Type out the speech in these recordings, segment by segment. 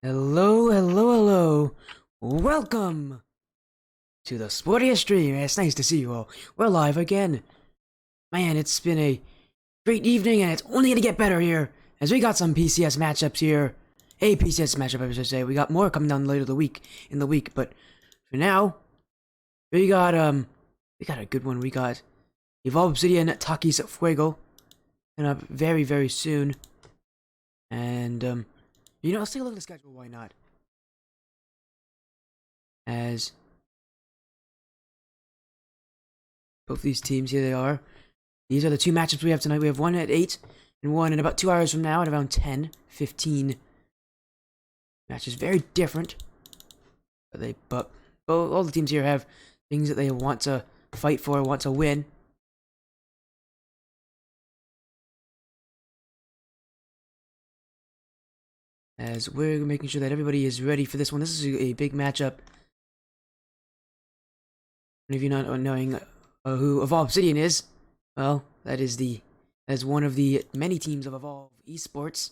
Hello, hello, hello. Welcome to the sportiest stream. It's nice to see you all. We're live again. Man, it's been a great evening and it's only gonna get better here. As we got some PCS matchups here. A PCS matchup, I should say. We got more coming down later in the week, but for now, we got a good one. We got Obsidian Takis Fuego. And up very, very soon. And let's take a look at the schedule, why not? As both these teams, here they are. These are the two matchups we have tonight. We have one at 8 and one in about 2 hours from now at around 10:15. Matches very different. But all the teams here have things that they want to fight for, want to win. As we're making sure that everybody is ready for this one. This is a big matchup. And if you're not knowing who Evolve Obsidian is, well, that is one of the many teams of Evolve Esports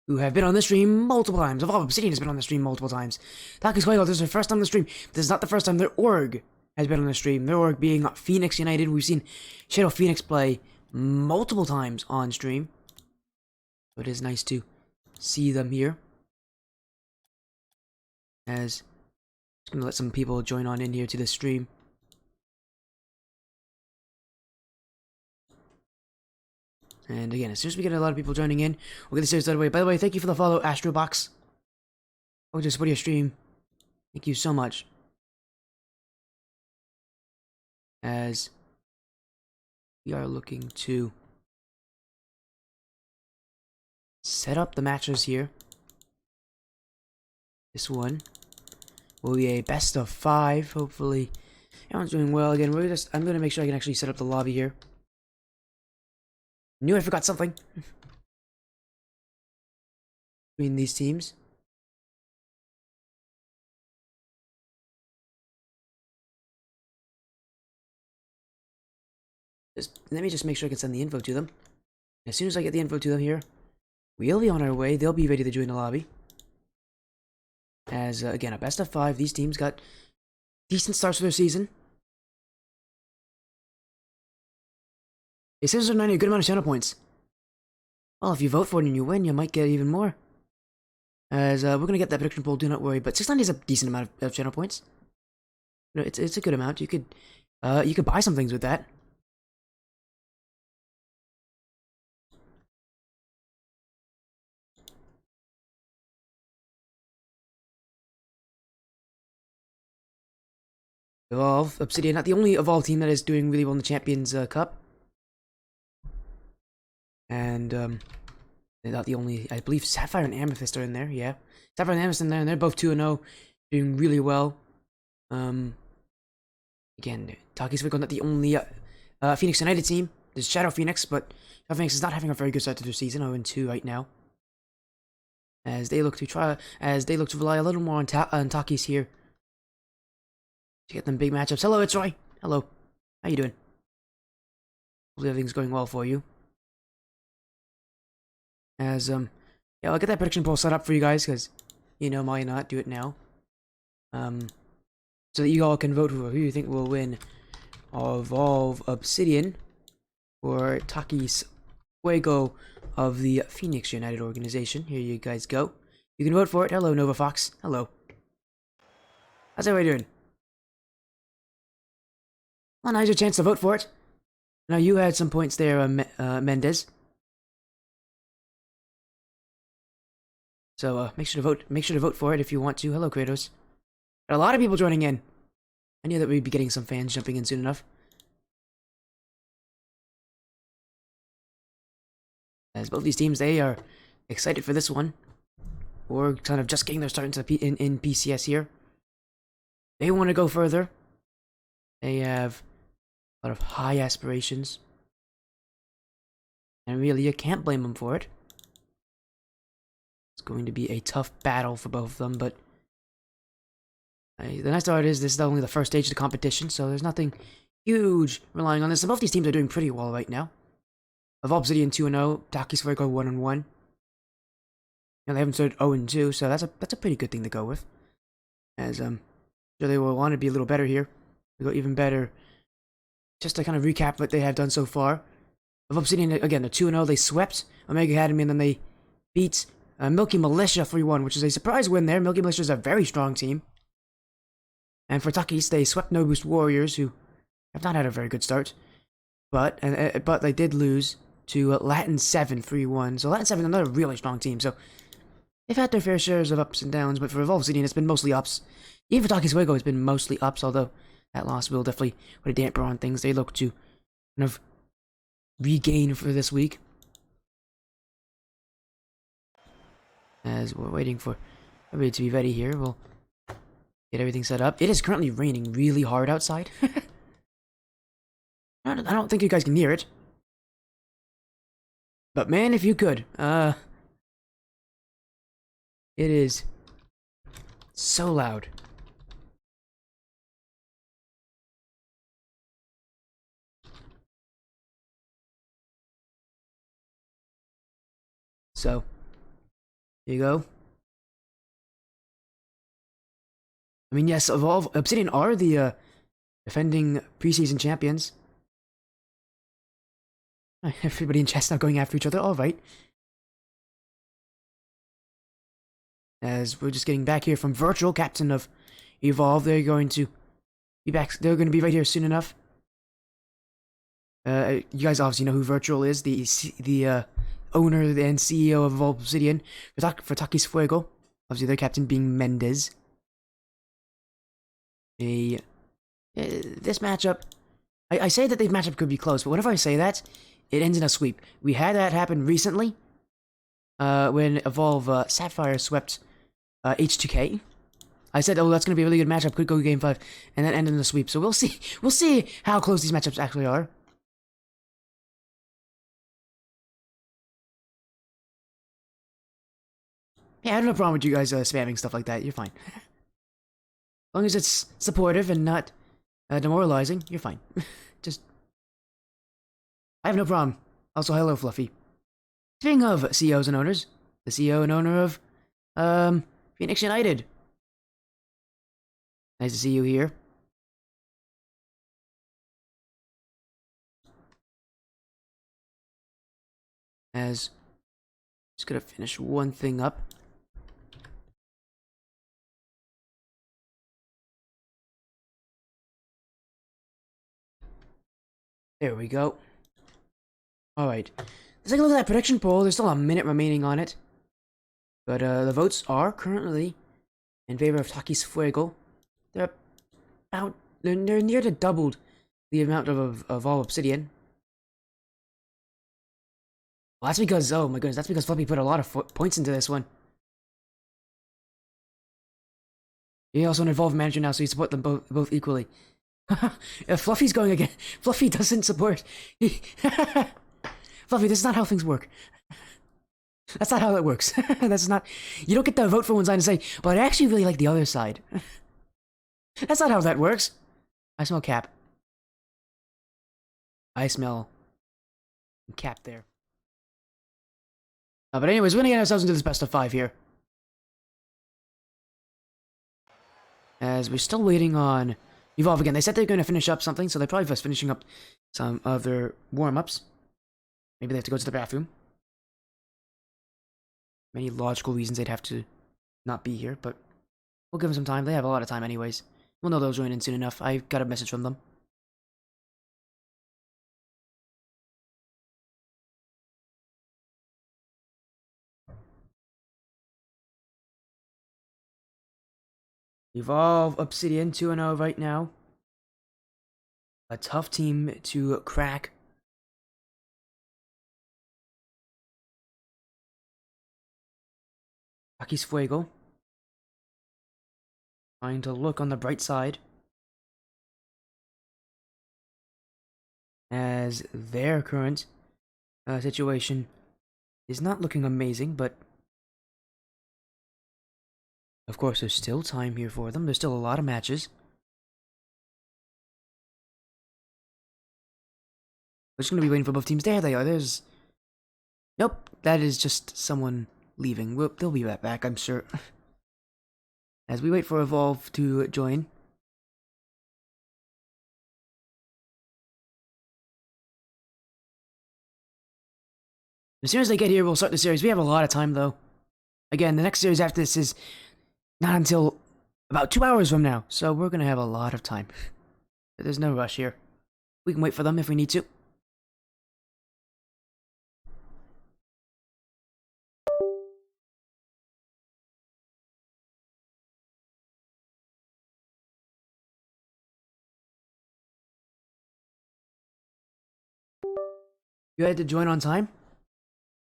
who have been on the stream multiple times. Evolve Obsidian has been on the stream multiple times. Takis, this is their first time on the stream. This is not the first time their org has been on the stream. Their org being Phoenix United. We've seen Shadow Phoenix play multiple times on stream. So it is nice to see them here. As I'm just gonna let some people join on in here to the stream. And again, as soon as we get a lot of people joining in, we'll get the series started. By the way, thank you for the follow, Astrobox. Oh, just support your stream. Thank you so much. As we are looking to set up the matches here. This one will be a best of 5. Hopefully, everyone's doing well. Again, I'm gonna make sure I can actually set up the lobby here. Knew I forgot something between these teams. Let me just make sure I can send the info to them. As soon as I get the info to them here, we'll be on our way. They'll be ready to join the lobby. As again, a best of 5. These teams got decent starts for their season. It says they're 90 a good amount of channel points. Well, if you vote for it and you win, you might get even more. As we're gonna get that prediction poll, do not worry. But 690 is a decent amount of channel points. It's a good amount. You could buy some things with that. Evolve Obsidian, not the only Evolve team that is doing really well in the Champions Cup. And they're not the only. I believe Sapphire and Amethyst are in there. Yeah, Sapphire and Amethyst in there, and they're both 2-0, doing really well. Again, Takis Fuego not the only Phoenix United team. There's Shadow Phoenix, but Shadow Phoenix is not having a very good start to their season. 0-2 right now. As they look to rely a little more on Takis here to get them big matchups. Hello, it's Roy. Hello, how you doing? Hopefully everything's going well for you. As yeah, I'll get that prediction poll set up for you guys, because why not do it now? So that you all can vote for who you think will win Evolve Obsidian or Takis Fuego of the Phoenix United organization. Here you guys go. You can vote for it. Hello, Nova Fox. Hello. How's everybody doing? Well, now's your chance to vote for it. Now you had some points there, Mendez. So make sure to vote. Make sure to vote for it if you want to. Hello, Kratos. Got a lot of people joining in. I knew that we'd be getting some fans jumping in soon enough. As both these teams, they are excited for this one, or kind of just getting their start in PCS here. They want to go further. They have a lot of high aspirations, and really, you can't blame them for it. It's going to be a tough battle for both of them, but the nice part is this is only the first stage of the competition, so there's nothing huge relying on this. And both these teams are doing pretty well right now. Of Obsidian 2-0, Takis Fuego 1-1. And they haven't started 0-2, so that's a pretty good thing to go with. As so they will want to be a little better here. They go even better. Just to kind of recap what they have done so far. Of Obsidian, again, they're 2-0. They swept Omega Academy, and then they beat Milky Militia 3-1, which is a surprise win there. Milky Militia is a very strong team. And for Takis, they swept No Boost Warriors, who have not had a very good start. But they did lose to Latin 7 3-1. So Latin 7 another really strong team. So they've had their fair shares of ups and downs, but for Obsidian, it's been mostly ups. Even for Takis Fuego, it's been mostly ups, although that loss will definitely put a damper on things. They look to kind of regain for this week. As we're waiting for everybody to be ready here, we'll get everything set up. It is currently raining really hard outside. I don't think you guys can hear it. But man, if you could, it is so loud. So, here you go. I mean, yes, Obsidian are the defending preseason champions. Everybody in chat's now going after each other. All right. As we're just getting back here from Virtual, captain of Evolve, they're going to be back. They're going to be right here soon enough. You guys obviously know who Virtual is, the owner and CEO of Obsidian. For Takis Fuego, obviously their captain being Mendez. This matchup, I say that the matchup could be close, but whenever I say that, it ends in a sweep. We had that happen recently, when Evolve Sapphire swept H2K. I said, oh, that's going to be a really good matchup, could go Game 5, and then end in a sweep. So we'll see. We'll see how close these matchups actually are. Yeah, I have no problem with you guys spamming stuff like that. You're fine. As long as it's supportive and not demoralizing, you're fine. Just, I have no problem. Also, hello, Fluffy. Speaking of CEOs and owners, the CEO and owner of Phoenix United. Nice to see you here. As just gonna finish one thing up. There we go. Alright. Let's take a look at that prediction poll. There's still a minute remaining on it. But the votes are currently in favor of Takis Fuego. They're near to doubled the amount of all Obsidian. Well, that's because, oh my goodness, that's because Fluffy put a lot of points into this one. He also an Evolve manager now, so you support them both equally. If Fluffy's going again, Fluffy doesn't support. Fluffy, this is not how things work. That's not how it works. That's not. You don't get to vote for one side and say, "But I actually really like the other side." That's not how that works. I smell cap. I smell cap there. But anyways, we're gonna get ourselves into this best of 5 here. As we're still waiting on Evolve again. They said they're going to finish up something, so they're probably just finishing up some of their warm-ups. Maybe they have to go to the bathroom. Many logical reasons they'd have to not be here, but we'll give them some time. They have a lot of time anyways. We'll know they'll join in soon enough. I got a message from them. Evolve Obsidian 2-0 right now. A tough team to crack. Takis Fuego. Trying to look on the bright side. As their current situation is not looking amazing, but of course there's still time here for them. There's still a lot of matches. We're just gonna be waiting for both teams. There they are. There's... Nope, that is just someone leaving. They'll be right back, I'm sure. As we wait for Evolve to join. As soon as they get here, we'll start the series. We have a lot of time, though. Again, the next series after this is not until about 2 hours from now, so we're gonna have a lot of time. But there's no rush here. We can wait for them if we need to. You had to join on time?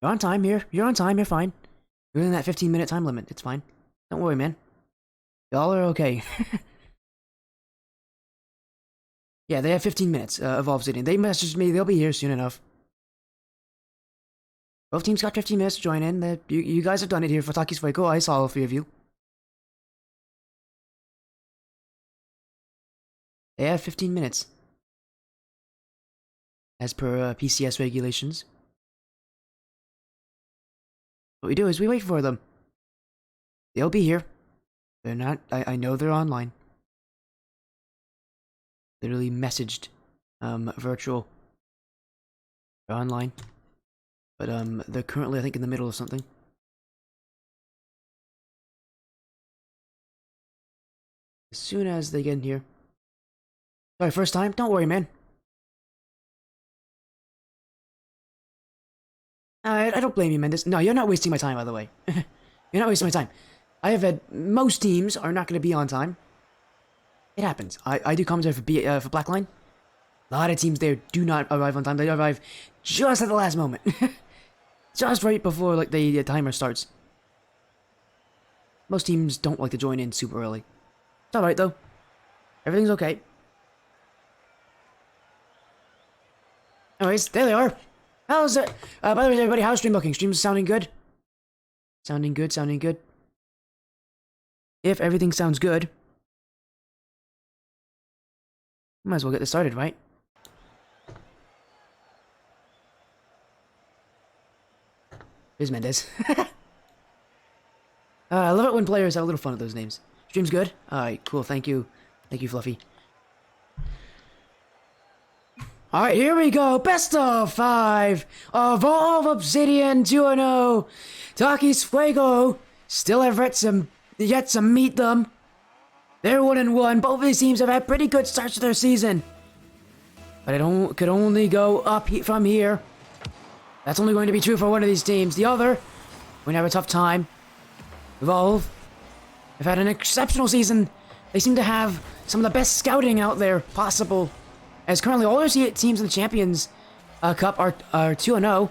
You're on time here. You're on time. You're fine. You're in that 15-minute time limit. It's fine. Don't worry, man. Y'all are okay. Yeah, they have 15 minutes of Obsidian. They messaged me. They'll be here soon enough. Both teams got 15 minutes to join in. You guys have done it here for Takis Fuego. I saw all 3 of you. They have 15 minutes. As per PCS regulations. What we do is we wait for them. They'll be here. They're not... I know they're online. Literally messaged virtual. They're online. But they're currently, I think, in the middle of something. As soon as they get in here. Sorry, first time? Don't worry, man. I don't blame you, man. No, you're not wasting my time, by the way. You're not wasting my time. I have had... Most teams are not going to be on time. It happens. I do commentary for Blackline. A lot of teams there do not arrive on time. They arrive just at the last moment. Just right before like the timer starts. Most teams don't like to join in super early. It's alright though. Everything's okay. Anyways, there they are. How's it? By the way, everybody, how's stream looking? Stream's sounding good? Sounding good, sounding good. If everything sounds good, might as well get this started, right? Here's Mendez. I love it when players have a little fun with those names. Stream's good? Alright, cool, thank you. Thank you, Fluffy. Alright, here we go. Best of 5. Evolve Obsidian 2-0. Takis Fuego still have yet to meet them. They're 1-1. Both of these teams have had pretty good starts to their season. But it could only go up from here. That's only going to be true for one of these teams. The other, we have a tough time. Evolve have had an exceptional season. They seem to have some of the best scouting out there possible. As currently all their teams in the Champions Cup are 2-0.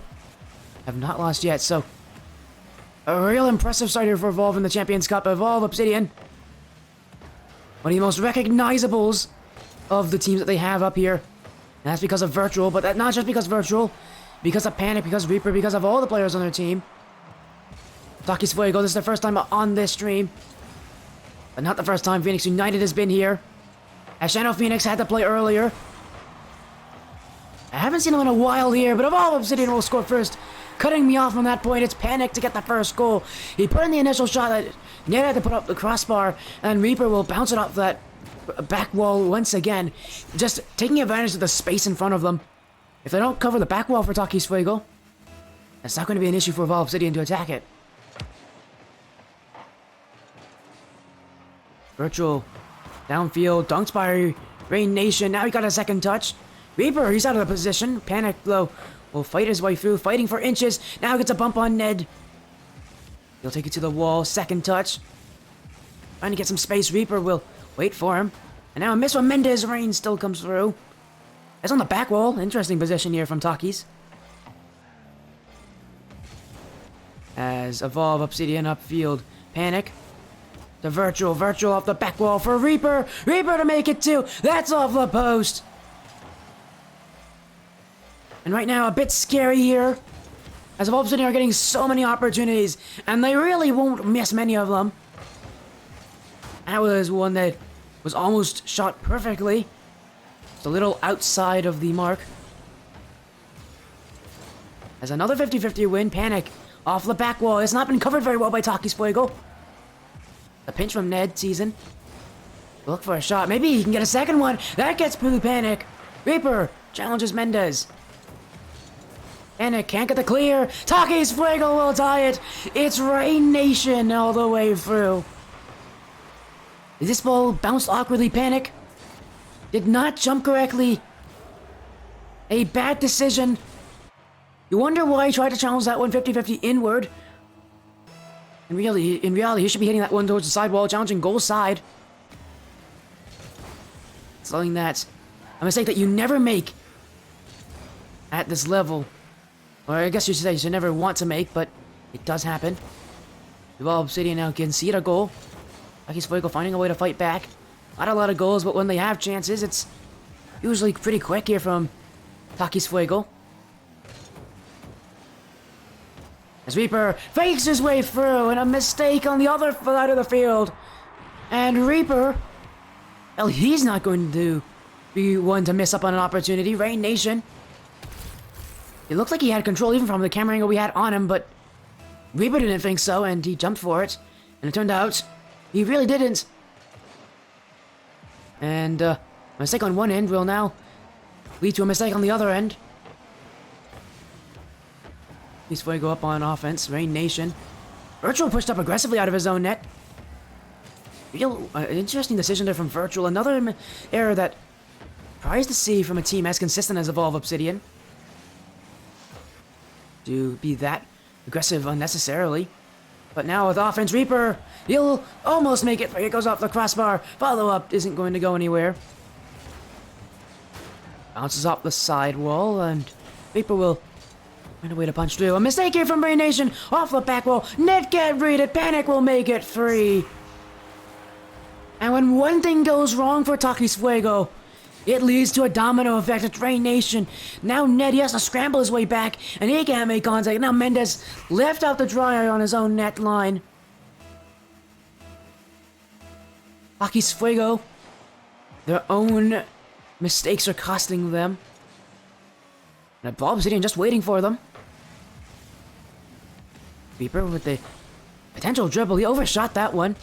Have not lost yet, so... A real impressive start here for Evolve in the Champions Cup. Evolve Obsidian. One of the most recognizables of the teams that they have up here. And that's because of Virtual, but not just because of Virtual. Because of Panic, because of Reaper, because of all the players on their team. Takis Fuego, this is the first time on this stream. But not the first time Phoenix United has been here. As Shadow Phoenix had to play earlier. I haven't seen him in a while here, but Evolve Obsidian will score first. Cutting me off from that point, it's Panic to get the first goal. He put in the initial shot that Ned had to put up the crossbar, and Reaper will bounce it off that back wall once again. Just taking advantage of the space in front of them. If they don't cover the back wall for Takis Fuego, that's not going to be an issue for Evolve Obsidian to attack it. Virtual downfield, dunked by Rain Nation. Now he got a second touch. Reaper, he's out of the position. Panic, though, will fight his way through, fighting for inches. Now gets a bump on Ned. He'll take it to the wall. Second touch. Trying to get some space. Reaper will wait for him. And now a miss from Mendez. Rain still comes through. It's on the back wall. Interesting position here from Takis. As Evolve Obsidian upfield. Panic. The Virtual off the back wall for Reaper. Reaper to make it too. That's off the post. And right now, a bit scary here. As Evolve Obsidian are getting so many opportunities. And they really won't miss many of them. That was one that was almost shot perfectly. Just a little outside of the mark. As another 50-50 win, Panic Off the back wall. It's not been covered very well by Takis Fuego. A pinch from Ned season. Look for a shot. Maybe he can get a second one. That gets Blue Panic. Reaper challenges Mendez. Panic can't get the clear. Takis Fuego will tie it. It's Rain Nation all the way through. Did this ball bounce awkwardly? Panic did not jump correctly. A bad decision. You wonder why he tried to challenge that one 50-50 inward. In reality, he should be hitting that one towards the sidewall, challenging goal side. Slowing that. A mistake that you never make at this level. Or I guess you should say you should never want to make, but it does happen. Well, Obsidian now can see a goal. Takis Fuego finding a way to fight back. Not a lot of goals, but when they have chances, it's usually pretty quick here from Takis Fuego. As Reaper fakes his way through, and a mistake on the other side of the field. And Reaper, well, he's not going to be one to miss up on an opportunity. Rain Nation. It looked like he had control even from the camera angle we had on him, but Reaper didn't think so, and he jumped for it. And it turned out he really didn't. And a mistake on one end will now lead to a mistake on the other end. He's going to go up on offense. Rain Nation. Virtual pushed up aggressively out of his own net. Real interesting decision there from Virtual. Another error that surprised to see from a team as consistent as Evolve Obsidian. To be that aggressive unnecessarily. But now with offense, Reaper, he'll almost make it. It goes off the crossbar. Follow-up isn't going to go anywhere. Bounces off the side wall, and Reaper will find a way to punch through. A mistake here from Rain Nation. Off the back wall. Net can't read it. Panic will make it free. And when one thing goes wrong for Takis Fuego, it leads to a domino effect at Rain Nation. Now Ned, he has to scramble his way back, and he can't make contact. Now Mendez left out the dryer on his own net line. Takis Fuego, their own mistakes are costing them. And Obsidian just waiting for them. Reaper with the potential dribble. He overshot that one.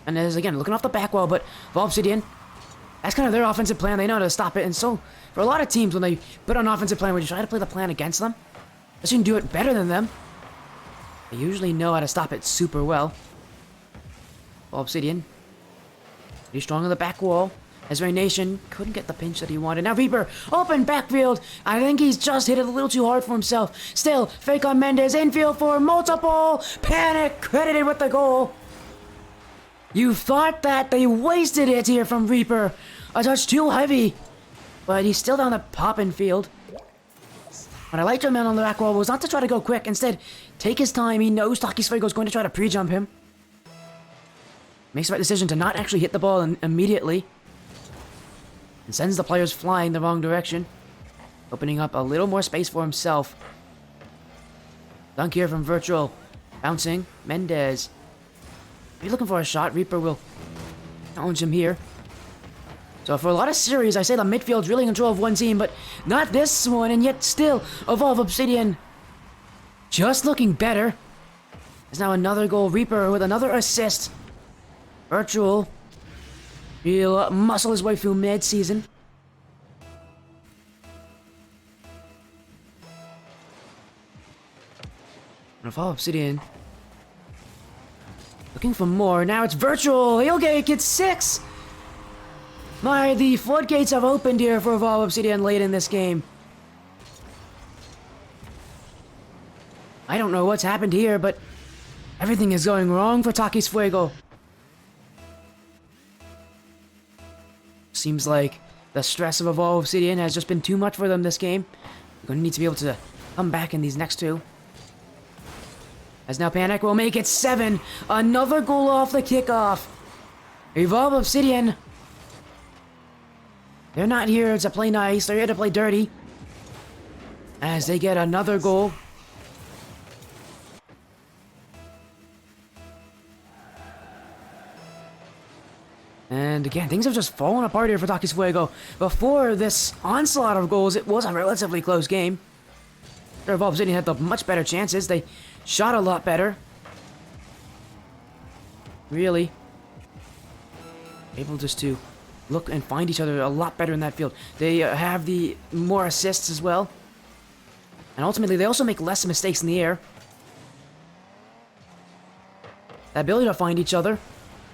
And is again looking off the back wall, but Obsidian, that's kind of their offensive plan. They know how to stop it. And so, for a lot of teams, when they put an offensive plan where you try to play the plan against them, unless you can do it better than them, they usually know how to stop it super well. Obsidian, pretty strong on the back wall. As Rain Nation couldn't get the pinch that he wanted. Now Reaper, open backfield. I think he's just hit it a little too hard for himself. Still, fake on Mendez, infield for multiple. Panic, credited with the goal. You thought that they wasted it here from Reaper. A touch too heavy. But he's still down the poppin' field. What I liked him on the back wall was not to try to go quick. Instead, take his time. He knows Takis Fuego is going to try to pre-jump him. Makes the right decision to not actually hit the ball immediately. And sends the players flying the wrong direction. Opening up a little more space for himself. Dunk here from Virtual. Bouncing. Mendez. If you're looking for a shot, Reaper will challenge him here. So for a lot of series, I say the midfield's really in control of one team, but not this one, and yet still, Evolve Obsidian just looking better. There's now another goal. Reaper with another assist. Virtual. He'll muscle his way through mid-season. Evolve Obsidian looking for more. Now it's Virtual. He'll get 6. The floodgates have opened here for Evolve Obsidian late in this game. I don't know what's happened here, but everything is going wrong for Takis Fuego. Seems like the stress of Evolve Obsidian has just been too much for them this game. They're going to need to be able to come back in these next two. As now Panic will make it 7. Another goal off the kickoff. Evolve Obsidian. They're not here to play nice. They're here to play dirty. As they get another goal. And again, things have just fallen apart here for Takis Fuego. Before this onslaught of goals, it was a relatively close game. Obsidian had the much better chances. They shot a lot better. Really. Able just to look and find each other a lot better in that field. They have the more assists as well. And ultimately, they also make less mistakes in the air. The ability to find each other,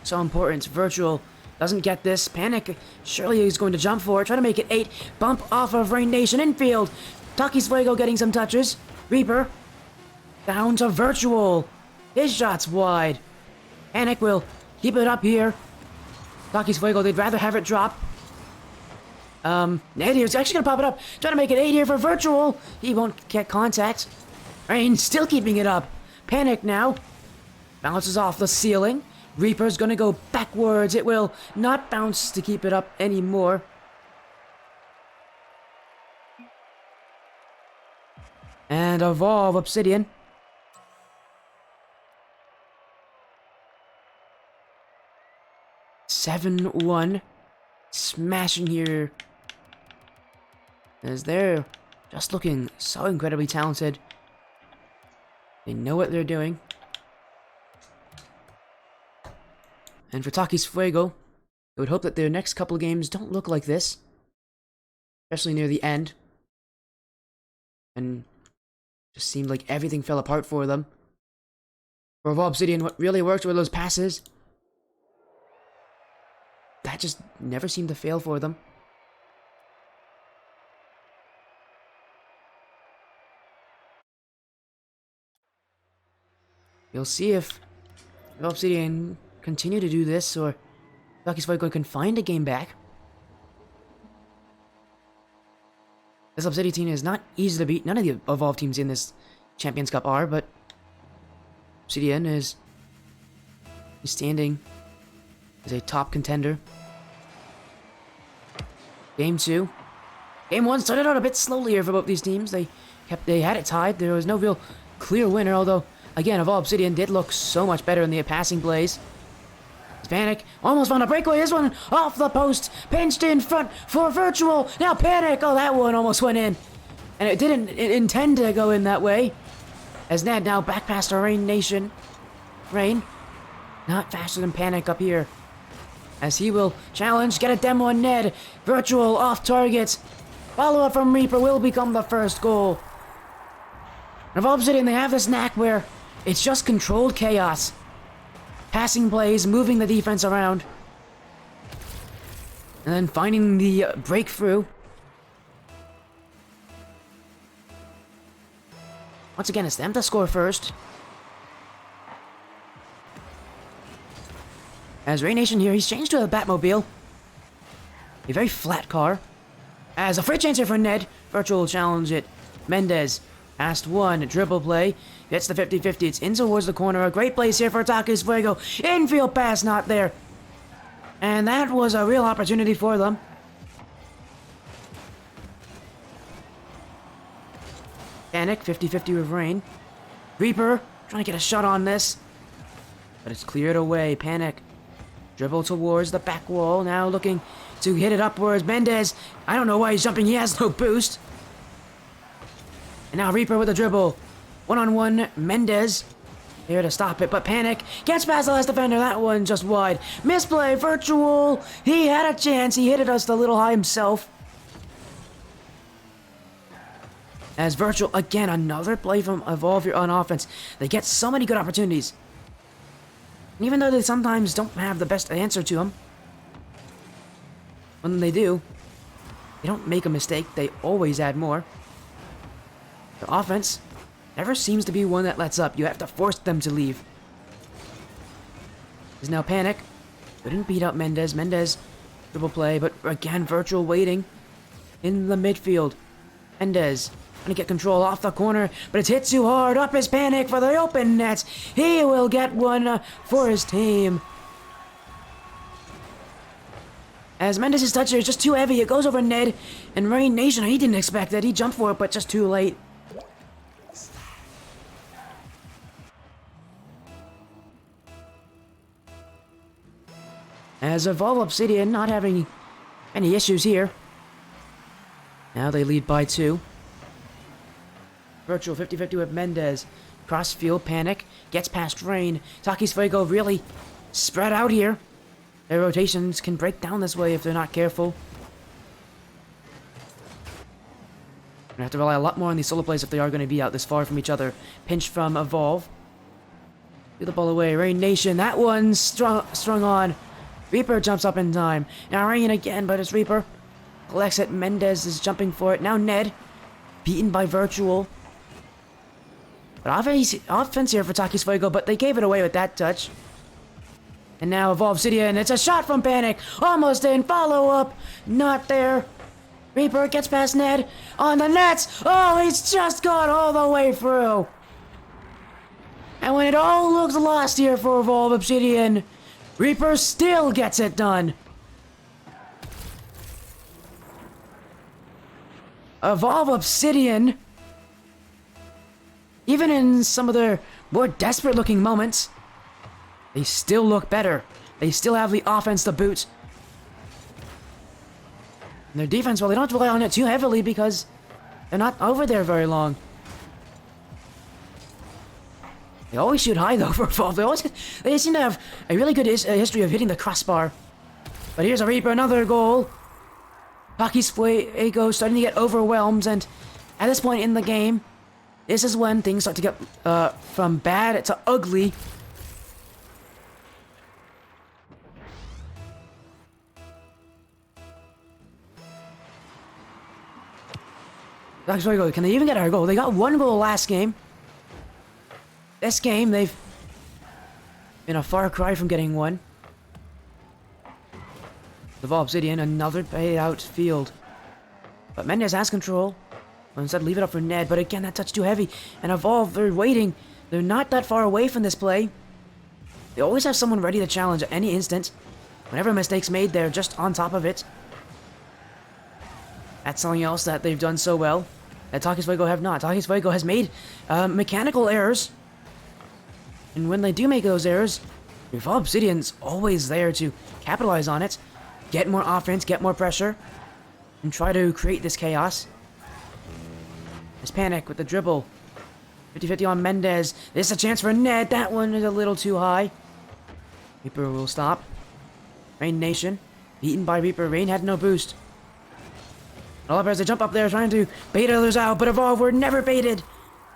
so important. Virtual doesn't get this. Panic, surely he's going to jump for it. Try to make it 8. Bump off of Rain Nation infield. Takis Fuego getting some touches. Reaper, down to Virtual. His shot's wide. Panic will keep it up here. Takis Fuego, they'd rather have it drop. Ned here's actually gonna pop it up. Trying to make it 8 here for Virtual. He won't get contact. Rain still keeping it up. Panic now. Bounces off the ceiling. Reaper's gonna go backwards. It will not bounce to keep it up anymore. And Evolve Obsidian. (7-1) smashing here, as they're just looking so incredibly talented. They know what they're doing. And for Takis Fuego, I would hope that their next couple of games don't look like this, especially near the end. And just seemed like everything fell apart for them. For Obsidian, what really worked were those passes. That just never seemed to fail for them. You'll see if Obsidian continue to do this, or Takis Fuego can find a game back. This Obsidian team is not easy to beat. None of the Evolve teams in this Champions Cup are, but Obsidian is standing as a top contender. Game 2. Game 1 started out a bit slowly here for both these teams. They had it tied. There was no real clear winner, although, again, Evolve Obsidian did look so much better in the passing plays. Panic almost found a breakaway. This one off the post. Pinched in front for Virtual. Now Panic. Oh, that one almost went in. And it didn't intend to go in that way. As Ned now back past our Rain Nation. Rain, not faster than Panic up here. As he will challenge, get a demo on Ned. Virtual off target. Follow-up from Reaper will become the first goal. And Evolve Obsidian, they have this knack where it's just controlled chaos. Passing plays, moving the defense around. And then finding the breakthrough. Once again, it's them to score first. As Rain Nation here, he's changed to a Batmobile. A very flat car. As a free chance here for Ned. Virtual challenge it. Mendez. Past one. Dribble play. Gets the 50-50. It's in towards the corner. A great place here for Takis Fuego. Infield pass not there. And that was a real opportunity for them. Panic. 50-50 with Rain. Reaper. Trying to get a shot on this. But it's cleared away. Panic. Dribble towards the back wall. Now looking to hit it upwards. Mendez. I don't know why he's jumping. He has no boost. And now Reaper with a dribble. One-on-one. Mendez. Here to stop it. But Panic gets past the last defender. That one just wide. Misplay. Virtual. He had a chance. He hit it just a little high himself. As Virtual, again, another play from Evolve here on offense. They get so many good opportunities. And even though they sometimes don't have the best answer to them, when they do, they don't make a mistake. They always add more. Their offense never seems to be one that lets up. You have to force them to leave. There's now Panic. Couldn't beat up Mendez. Mendez, dribble play, but again, Virtual waiting in the midfield. Mendez trying to get control off the corner, but it's hit too hard. Up is Panic for the open nets. He will get one for his team. As Mendez's toucher is just too heavy, it goes over Ned. And Rain Nation, he didn't expect that. He jumped for it, but just too late. As Evolve Obsidian not having any issues here. Now they lead by 2. Virtual 50-50 with Mendez. Crossfield panic. Gets past Rain. Takis Fuego really spread out here. Their rotations can break down this way if they're not careful. Gonna have to rely a lot more on these solo plays if they are going to be out this far from each other. Pinch from Evolve. Get the ball away. Rain Nation. That one's strung on. Reaper jumps up in time. Now Rain again, but it's Reaper. Collects it. Mendez is jumping for it. Now Ned. Beaten by Virtual. But offense here for Takis Fuego, but they gave it away with that touch. And now Obsidian. It's a shot from Panic. Almost in. Follow up. Not there. Reaper gets past Ned. On the nets. Oh, he's just gone all the way through. And when it all looks lost here for Evolve Obsidian, Reaper still gets it done. Evolve Obsidian, even in some of their more desperate looking moments, they still look better. They still have the offense to boot. And their defense, well, they don't have to rely on it too heavily because they're not over there very long. They always shoot high though for Evolve. They seem to have a really good history of hitting the crossbar. But here's a Reaper, another goal. Takis Fuego starting to get overwhelmed, and at this point in the game, this is when things start to get from bad to ugly. Takis Fuego, can they even get our goal? They got one goal last game. This game, they've been a far cry from getting one. The Obsidian, another payout field. But Mendez has control. Well, instead, leave it up for Ned. But again, that touch too heavy. And Evolve, they're waiting. They're not that far away from this play. They always have someone ready to challenge at any instant. Whenever a mistake's made, they're just on top of it. That's something else that they've done so well that Takis Fuego have not. Takis Fuego has made mechanical errors. And when they do make those errors, Evolve Obsidian's always there to capitalize on it. Get more offense, get more pressure, and try to create this chaos. There's Panic with the dribble. 50-50 on Mendez. This is a chance for Ned. That one is a little too high. Reaper will stop. Rain Nation. Beaten by Reaper. Rain had no boost. All up as they jump up there trying to bait others out, but Evolve were never baited.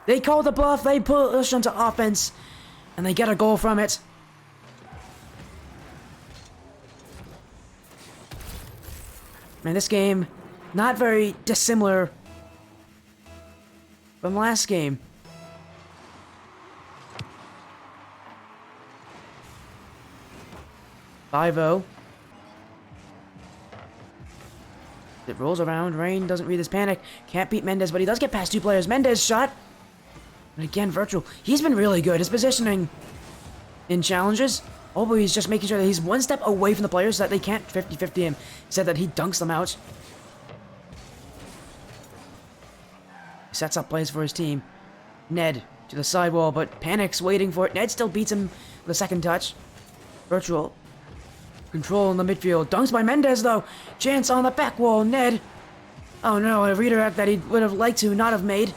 They called the bluff. They push into offense, and they get a goal from it. Man, this game, not very dissimilar from last game. Five-0. It rolls around. Rain doesn't read his panic. Can't beat Mendez, but he does get past two players. Mendez shot. And again, Virtual. He's been really good. His positioning in challenges. Always just making sure that he's one step away from the players so that they can't 50-50 him. He said that he dunks them out. He sets up plays for his team. Ned to the sidewall, but Panic's waiting for it. Ned still beats him with a second touch. Virtual. Control in the midfield. Dunks by Mendez, though. Chance on the back wall. Ned. Oh no, a redirect that he would have liked to not have made.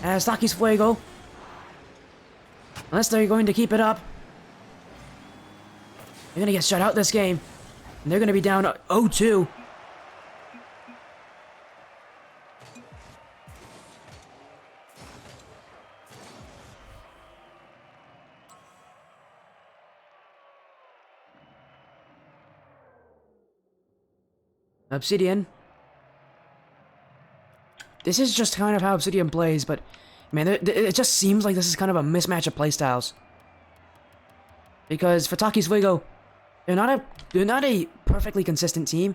As Takis Fuego. Unless they're going to keep it up. They're going to get shut out this game. And they're going to be down 0-2. Obsidian. This is just kind of how Obsidian plays, but man, it just seems like this is kind of a mismatch of playstyles. Because for Takis Fuego, they're not a perfectly consistent team,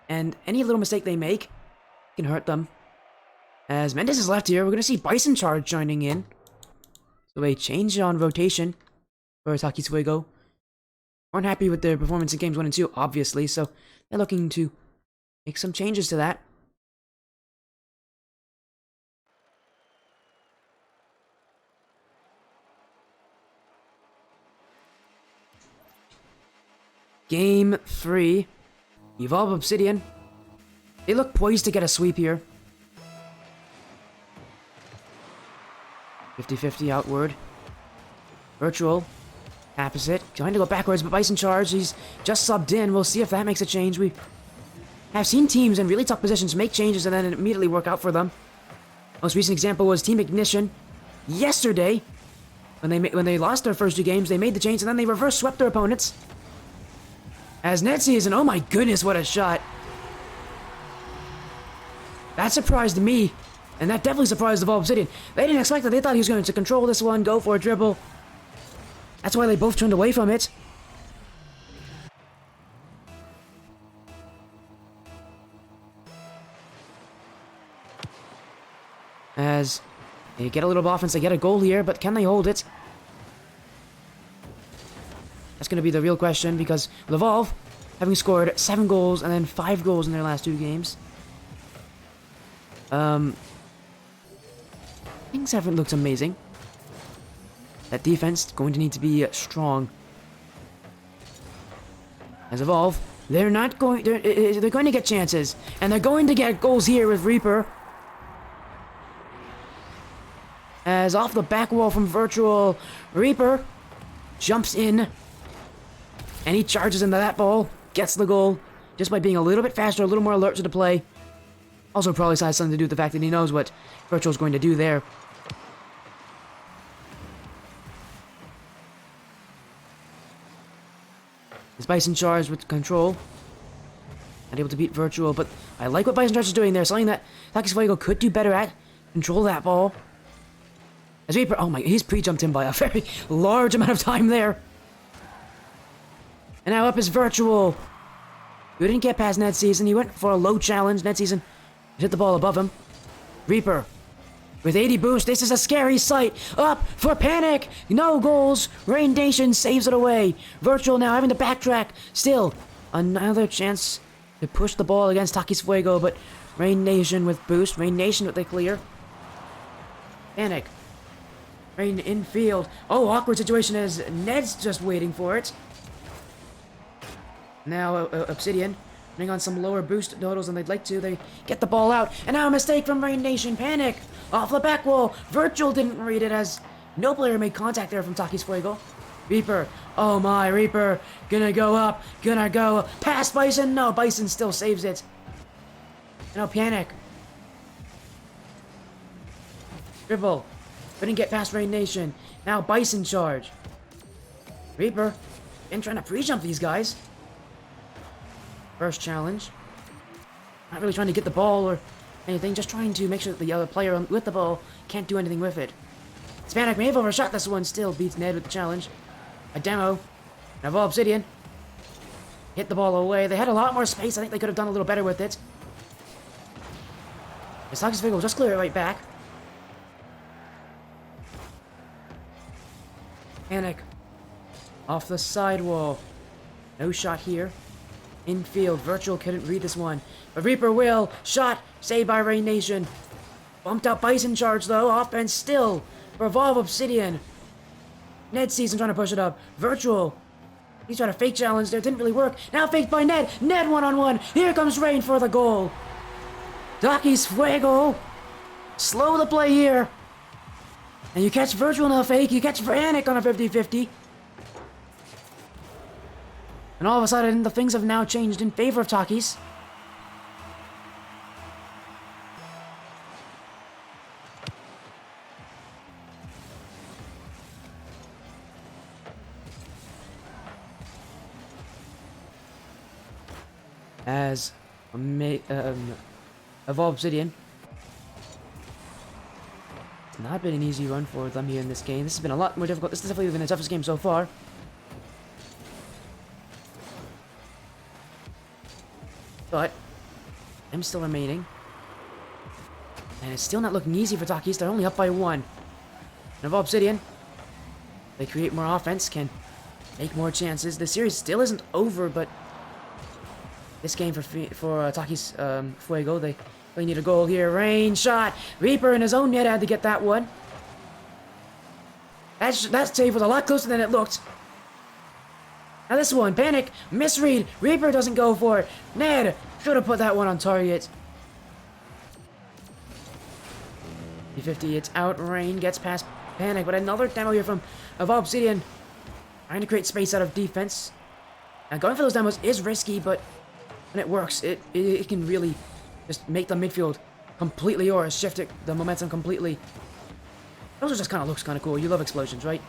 and any little mistake they make can hurt them. As Mendez is left here, we're gonna see Bison Charge joining in. So a change on rotation for Takis Fuego. Aren't happy with their performance in games 1 and 2, obviously, so they're looking to make some changes to that. Game 3. Evolve Obsidian. They look poised to get a sweep here. 50-50 outward. Virtual. Opposite. Trying to go backwards, but Bison charge. He's just subbed in. We'll see if that makes a change. We have seen teams in really tough positions make changes and then immediately work out for them. Most recent example was Team Ignition yesterday. When they lost their first 2 games, they made the change and then they reverse swept their opponents. As Netseason, oh my goodness, what a shot. That surprised me. And that definitely surprised the Obsidian. They didn't expect it. They thought he was going to control this one, go for a dribble. That's why they both turned away from it. As they get a little bit of offense, they get a goal here, but can they hold it? That's going to be the real question, because with Evolve, having scored 7 goals and then 5 goals in their last 2 games, things haven't looked amazing. That defense going to need to be strong. As Evolve, they're not going. They're going to get chances, and they're going to get goals here with Reaper. As off the back wall from Virtual, Reaper jumps in, and he charges into that ball, gets the goal, just by being a little bit faster, a little more alert to the play. Also probably has something to do with the fact that he knows what Virtual's going to do there. This Bison charge with control. Not able to beat Virtual, but I like what Bison charge is doing there. Something that Takis Fuego could do better at. Control that ball. As Reaper, oh my, he's pre-jumped in by a very large amount of time there. And now up is Virtual. Who didn't get past Netseason. He went for a low challenge. Netseason hit the ball above him. Reaper with 80 boost. This is a scary sight. Up for Panic. No goals. Rain Nation saves it away. Virtual now having to backtrack. Still, another chance to push the ball against Takis Fuego, but Rain Nation with boost. Rain Nation with the clear. Panic. Rain infield. Oh, awkward situation as Ned's just waiting for it. Now Obsidian bring on some lower boost totals than they'd like to. They get the ball out, and now a mistake from Rain Nation. Panic off the back wall. Virtual didn't read it as no player made contact there from Takis Fuego. Reaper, oh my, Reaper gonna go up, gonna go past Bison. No, Bison still saves it. Now Panic. Dribble, couldn't get past Rain Nation. Now Bison charge. Reaper, been trying to pre-jump these guys. First challenge. Not really trying to get the ball or anything, just trying to make sure that the other player with the ball can't do anything with it. Panic may have overshot this one, still beats Ned with the challenge. A demo. Now Obsidian. Hit the ball away. They had a lot more space. I think they could have done a little better with it. Takis Fuego will just clear it right back. Panic. Off the sidewall. No shot here. Infield, Virtual couldn't read this one. But Reaper will. Shot. Saved by Rain Nation. Bumped out Bison charge though. Offense still. Revolve Obsidian. Netseason trying to push it up. Virtual. He's trying to fake challenge there. Didn't really work. Now faked by Ned. Ned one-on-one. Here comes Rain for the goal. Takis Fuego. Slow the play here. And you catch Virtual in a fake. You catch Panic on a 50-50. And all of a sudden, the things have now changed in favor of Takis. As of Obsidian. It's not been an easy run for them here in this game. This has been a lot more difficult. This has definitely been the toughest game so far. But I'm still remaining. And it's still not looking easy for Takis. They're only up by 1. And Obsidian, they create more offense, can make more chances. The series still isn't over, but this game for Takis Fuego, they need a goal here. Rain shot. Reaper in his own net had to get that one. That save was a lot closer than it looked. Now this one, Panic, misread. Reaper doesn't go for it. Ned should have put that one on target. 50, it's out. Rain gets past Panic, but another demo here from Obsidian. Trying to create space out of defense. And going for those demos is risky, but when it works, it can really just make the midfield completely yours, shift the momentum completely. Those just kind of looks kind of cool. You love explosions, right?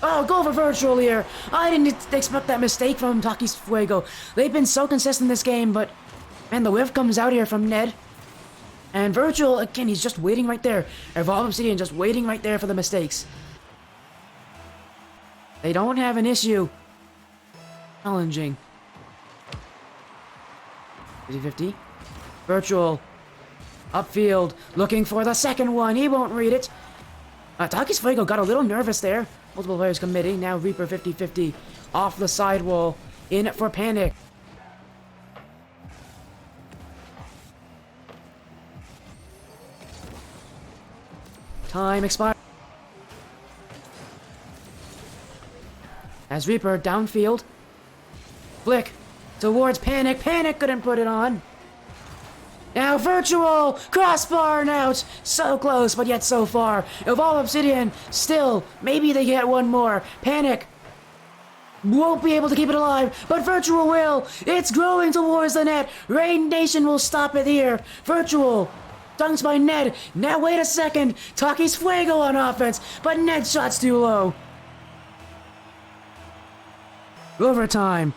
Oh, go for virtual here. I didn't expect that mistake from Takis Fuego. They've been so consistent this game, but man, the whiff comes out here from Ned. And virtual, again, he's just waiting right there. Evolve Obsidian just waiting right there for the mistakes. They don't have an issue challenging. 50-50. Virtual. Upfield. Looking for the second one. He won't read it. Takis Fuego got a little nervous there. Multiple players committing. Now Reaper 50-50. Off the sidewall. In for Panic. Time expired. As Reaper downfield. Flick towards Panic. Panic couldn't put it on. Now virtual crossbar and out. So close, but yet so far. Evolve Obsidian still. Maybe they get one more. Panic won't be able to keep it alive, but virtual will. It's growing towards the net. Rain Nation will stop it here. Virtual. Dunks by Ned. Now wait a second. Takis Fuego on offense, but Ned's shot's too low. Overtime.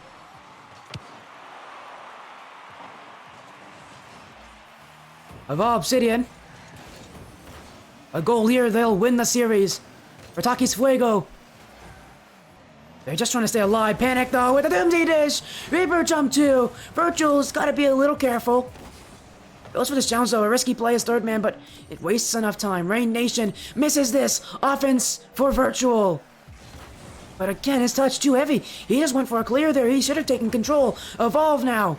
Evolve Obsidian. A goal here, they'll win the series. For Takis Fuego. They're just trying to stay alive. Panic though with a Doomsday Dish. Reaper jump 2. Virtual's gotta be a little careful. Goes for this challenge though. A risky play as third man, but it wastes enough time. Rain Nation misses this. Offense for Virtual. But again, his touch too heavy. He just went for a clear there. He should have taken control. Evolve now.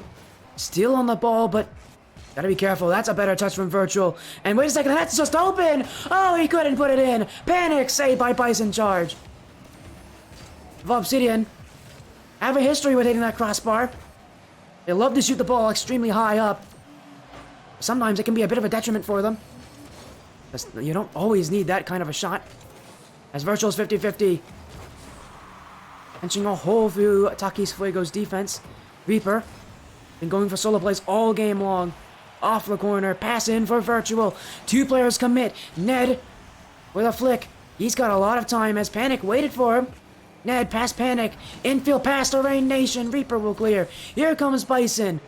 Still on the ball, but gotta be careful. That's a better touch from Virtual. And wait a second, that's just open. Oh, he couldn't put it in. Panic saved by Bison Charge. Obsidian have a history with hitting that crossbar. They love to shoot the ball extremely high up. Sometimes it can be a bit of a detriment for them. You don't always need that kind of a shot. As Virtual's 50-50. Punching a hole through Takis Fuego's defense. Reaper been going for solo plays all game long. Off the corner, pass in for Virtual. 2 players commit. Ned with a flick. He's got a lot of time as Panic waited for him. Ned past Panic. Infield pass to Rain Nation. Reaper will clear. Here comes Bison.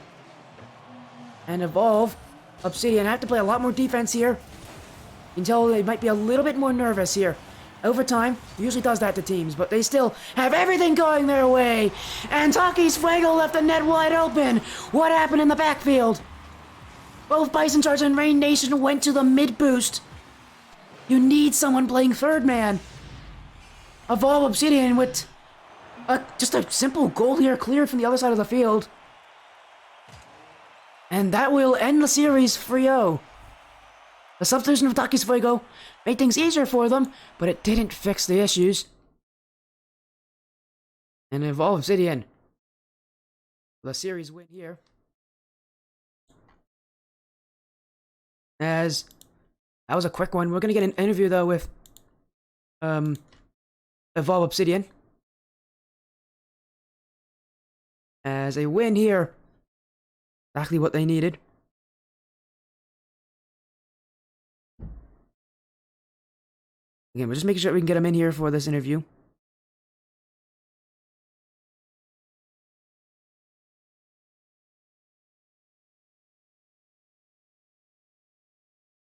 And Evolve Obsidian have to play a lot more defense here. You can tell they might be a little bit more nervous here. Overtime usually does that to teams, but they still have everything going their way. And Takis Fuego left the net wide open. What happened in the backfield? Both Bison Charge and Rain Nation went to the mid boost. You need someone playing third man. Evolve Obsidian with just a simple goal here cleared from the other side of the field. And that will end the series 3-0. The substitution of Takis Fuego made things easier for them, but it didn't fix the issues. And Evolve Obsidian. The series win here. As that was a quick one. We're gonna get an interview though with Evolve Obsidian. As a win here. Exactly what they needed. Again, we're just making sure we can get him in here for this interview.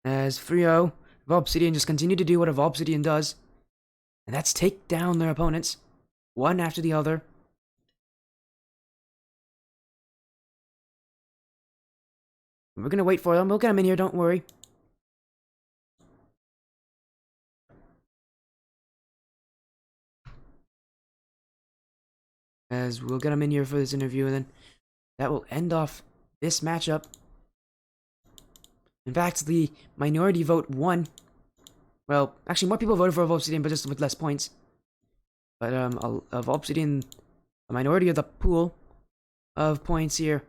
As Evolve Obsidian just continue to do what Evolve Obsidian does. And that's take down their opponents. One after the other. We're gonna wait for them. We'll get them in here, don't worry. As we'll get them in here for this interview, and then that will end off this matchup. In fact, the minority vote won. Well, actually, more people voted for Obsidian, but just with less points. But of Obsidian, a minority of the pool of points here.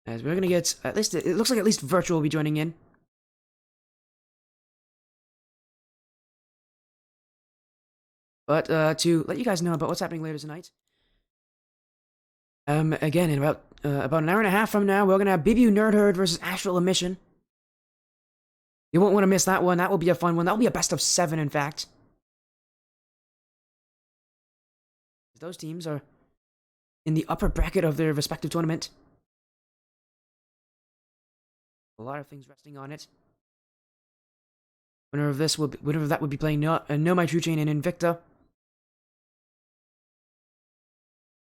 As we're gonna get at least it looks like at least Virtual will be joining in. But to let you guys know about what's happening later tonight. Again, in about an hour and a half from now, we're gonna have BBU Nerd Herd versus Astral Emission. You won't want to miss that one. That will be a fun one. That will be a best of 7, in fact. Those teams are in the upper bracket of their respective tournament. A lot of things resting on it. Winner of that would be playing No My True Chain and Invicta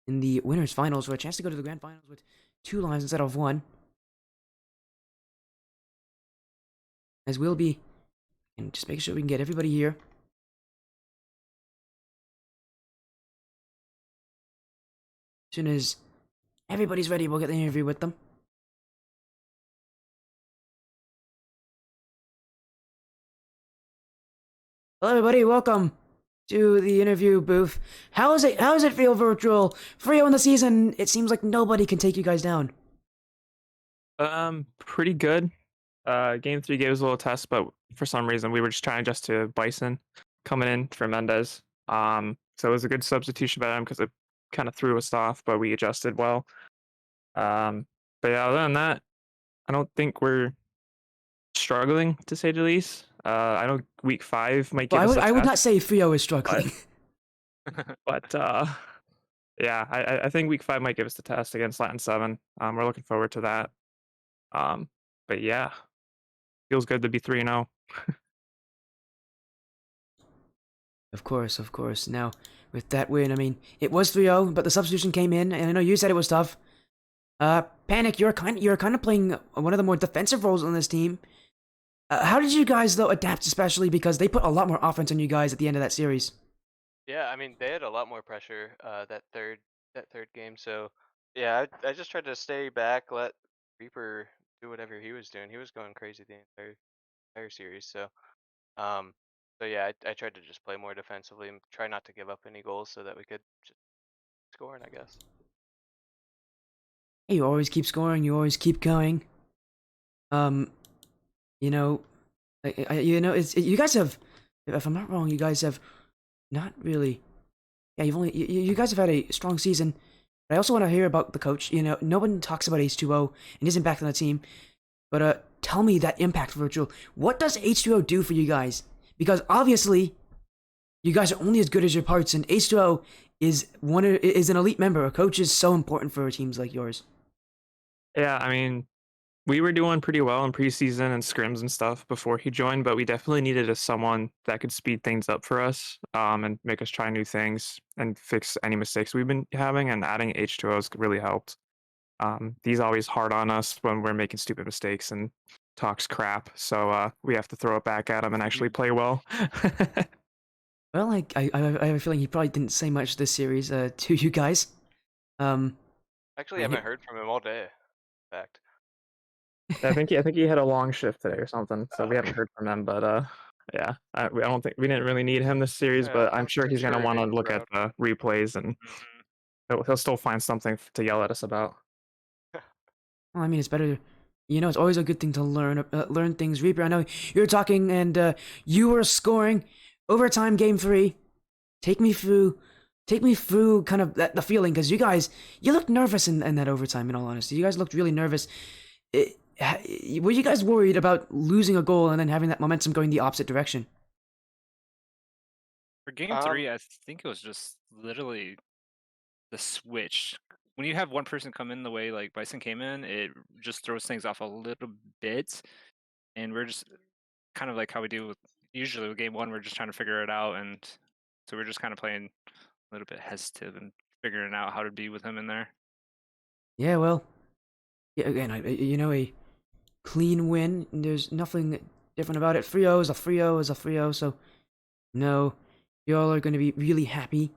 in the winners finals for a chance to go to the grand finals with 2 lives instead of 1. As we'll be, and just make sure we can get everybody here. As soon as everybody's ready, we'll get the interview with them. Hello, everybody. Welcome to the interview booth. How's it feel, Virtual? Frio in the season. It seems like nobody can take you guys down. Pretty good. Game 3 gave us a little test, but for some reason we were just trying to adjust to Bison coming in for Mendez. So it was a good substitution by him because it kind of threw us off, but we adjusted well. But yeah, other than that, I don't think we're struggling, to say the least. I know week 5 might give us a I would not test, say Frio is struggling. but yeah, I think week 5 might give us the test against Latin 7. We're looking forward to that. But yeah, feels good to be 3-0. Of course. Now, with that win, I mean, it was 3-0, but the substitution came in, and I know you said it was tough. Panic, you're kind of playing one of the more defensive roles on this team. How did you guys, though, adapt, especially because they put a lot more offense on you guys at the end of that series? Yeah, I mean they had a lot more pressure that third game. So yeah, I just tried to stay back, let Reaper do whatever he was doing. He was going crazy the entire series. Um, so yeah, I tried to just play more defensively and try not to give up any goals so that we could just score. And I guess. Hey, you always keep scoring, you always keep going. You know, you guys have, if I'm not wrong, you guys have not really. Yeah, you guys have had a strong season. But I also want to hear about the coach. You know, no one talks about H2O and his impact on the team. But tell me that impact, Virtual. What does H2O do for you guys? Because obviously, you guys are only as good as your parts, and H2O is an elite member. A coach is so important for teams like yours. Yeah, I mean, we were doing pretty well in preseason and scrims and stuff before he joined, but we definitely needed someone that could speed things up for us, and make us try new things and fix any mistakes we've been having. And adding H2Os really helped. He's always hard on us when we're making stupid mistakes and talks crap, so we have to throw it back at him and actually play well. Well, I have a feeling he probably didn't say much this series to you guys. Actually, I haven't heard from him all day. In fact. I think he had a long shift today or something, so we haven't heard from him. But yeah, I don't think we didn't really need him this series, Yeah, but I'm sure he's gonna want to he look at the replays, and he'll still find something to yell at us about. Well, I mean, it's better. You know, it's always a good thing to learn things. Reaper, I know you were talking and you were scoring overtime game 3. Take me through kind of the feeling, because you looked nervous in that overtime. In all honesty, you guys looked really nervous. Were you guys worried about losing a goal and then having that momentum going the opposite direction? For game 3, I think it was just literally the switch. When you have one person come in the way like Bison came in, it just throws things off a little bit. And we're just kind of like how we do usually with game 1, we're just trying to figure it out. And so we're just kind of playing a little bit hesitant and figuring out how to be with him in there. Yeah, well, yeah, again, a clean win. There's nothing different about it. Frio is a Frio, so no, y'all are going to be really happy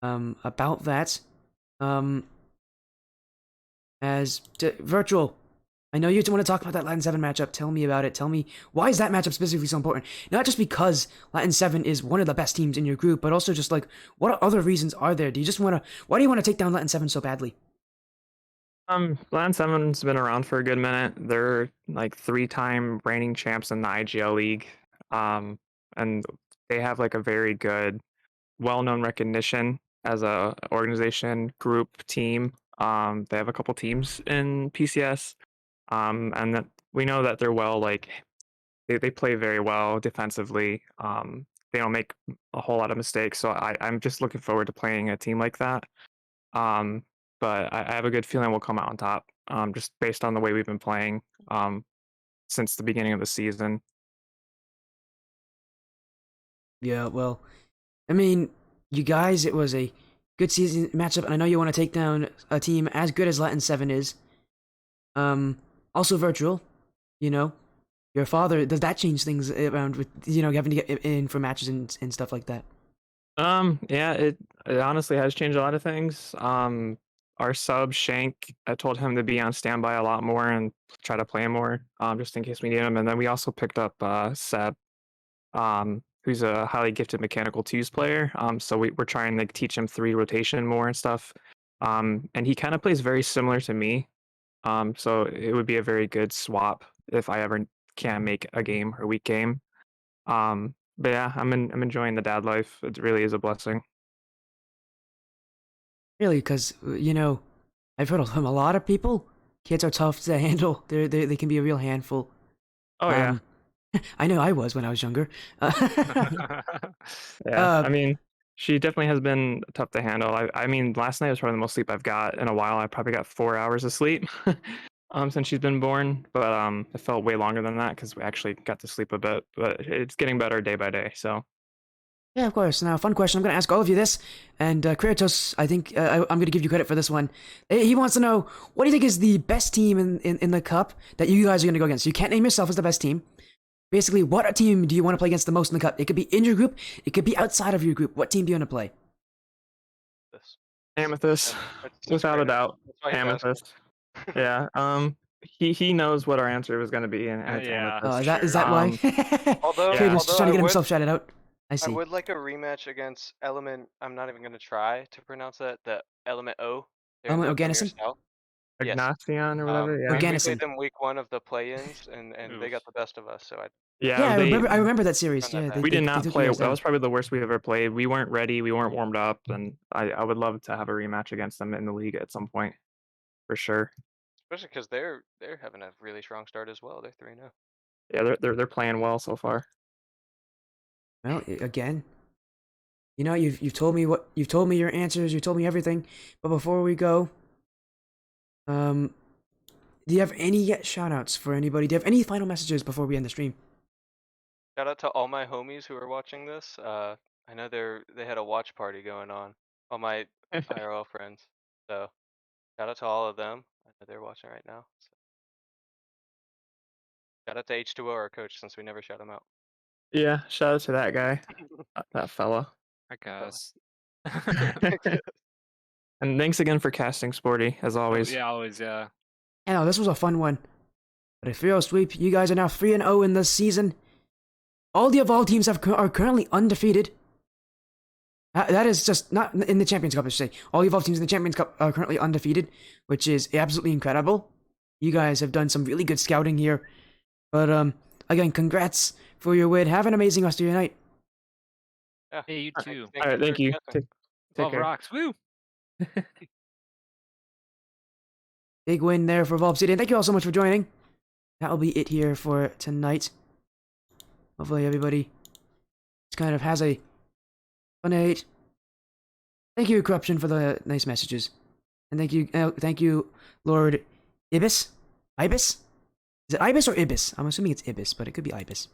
about that. As to Virtual, I know you want to talk about that Latin 7 matchup. Tell me about it. Tell me, why is that matchup specifically so important? Not just because Latin 7 is one of the best teams in your group, but also just like, what other reasons are there? Why do you want to take down Latin 7 so badly? Land 7's been around for a good minute. They're like 3-time reigning champs in the IGL League. And they have like a very good, well-known recognition as a organization, group, team. They have a couple teams in PCS. And that we know that they're well, like they play very well defensively. They don't make a whole lot of mistakes. So I'm just looking forward to playing a team like that. Um, but I have a good feeling we'll come out on top, just based on the way we've been playing since the beginning of the season. Yeah, well, I mean, you guys, it was a good season matchup, and I know you want to take down a team as good as Latin 7 is. Also virtual, you know. Your father, does that change things around with, having to get in for matches and stuff like that? Yeah, it honestly has changed a lot of things. Our sub Shank, I told him to be on standby a lot more and try to play more, just in case we need him. And then we also picked up Seb, who's a highly gifted mechanical twos player. So we're trying to teach him 3 rotation more and stuff. And he kind of plays very similar to me. So it would be a very good swap if I ever can make a game or week game. But yeah, I'm enjoying the dad life. It really is a blessing. Really, because, I've heard from a lot of people, kids are tough to handle. They can be a real handful. Oh yeah. I know I was when I was younger. Yeah. I mean, she definitely has been tough to handle. I mean, last night was probably the most sleep I've got in a while. I probably got 4 hours of sleep since she's been born, but it felt way longer than that because we actually got to sleep a bit. But it's getting better day by day. So Yeah, of course. Now, fun question. I'm going to ask all of you this, and Kratos, I think I'm going to give you credit for this one. He wants to know, what do you think is the best team in the cup that you guys are going to go against? You can't name yourself as the best team. Basically, what team do you want to play against the most in the cup? It could be in your group, it could be outside of your group. What team do you want to play? This. Amethyst, without a doubt, Amethyst. Yeah. He knows what our answer was going to be, and it's Yeah. Amethyst. Is that why? Although, Yeah. Kratos just trying to get himself shouted out. I I see. would like a rematch against Element. I'm not even going to try to pronounce that. The Element O. They're in Element the Premier Organison? South. Yes. Ignacion or whatever. Yeah. We Organison. played them week 1 of the play-ins, and they Oof. got the best of us. So Yeah, I remember that series. Run that Yeah, back. we did not they took you play. guys That down. was probably the worst we've ever played. We weren't ready. We weren't warmed up, and I would love to have a rematch against them in the league at some point, for sure. especially because they're having a really strong start as well. They're 3-0. Yeah, they're playing well so far. Well, again, you've told me your answers, you told me everything. But before we go, do you have any shout outs for anybody? Do you have any final messages before we end the stream? Shout out to all my homies who are watching this. I know they had a watch party going on. All my IRL friends. So shout out to all of them. I know they're watching right now. So. Shout out to H2O, our coach, since we never shout him out. Yeah, shout out to that guy, that fella. I guess. And thanks again for casting, Sporty, as always. Yeah, always, yeah. I know this was a fun one. But a 3-0 sweep. You guys are now 3-0 in this season. All the Evolve teams are currently undefeated. That is just not in the Champions Cup, I should say. All the Evolve teams in the Champions Cup are currently undefeated, which is absolutely incredible. You guys have done some really good scouting here. But again, congrats for your win. Have an amazing rest of your night. Yeah. Hey, you too. All right, thank you. Casting. Take 12 care. rocks. Woo! Big win there for Obsidian. Thank you all so much for joining. That'll be it here for tonight. Hopefully everybody just kind of has a fun night. Thank you, Corruption, for the nice messages. And thank you, Lord Ibis? Ibis? Is it Ibis or Ibis? I'm assuming it's Ibis, but it could be Ibis.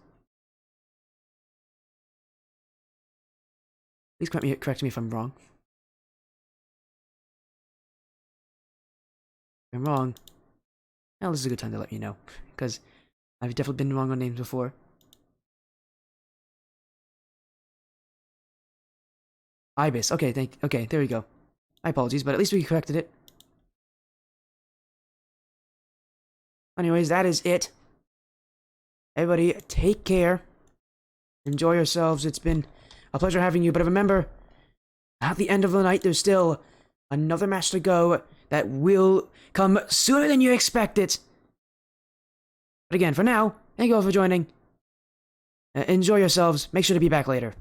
Please correct me if I'm wrong. If I'm wrong, well, this is a good time to let me know, because I've definitely been wrong on names before. Ibis. Okay, there we go. My apologies, but at least we corrected it. Anyways, that is it. Everybody, take care. Enjoy yourselves. It's been a pleasure having you, but remember, at the end of the night, there's still another match to go that will come sooner than you expect it. But again, for now, thank you all for joining. Enjoy yourselves. Make sure to be back later.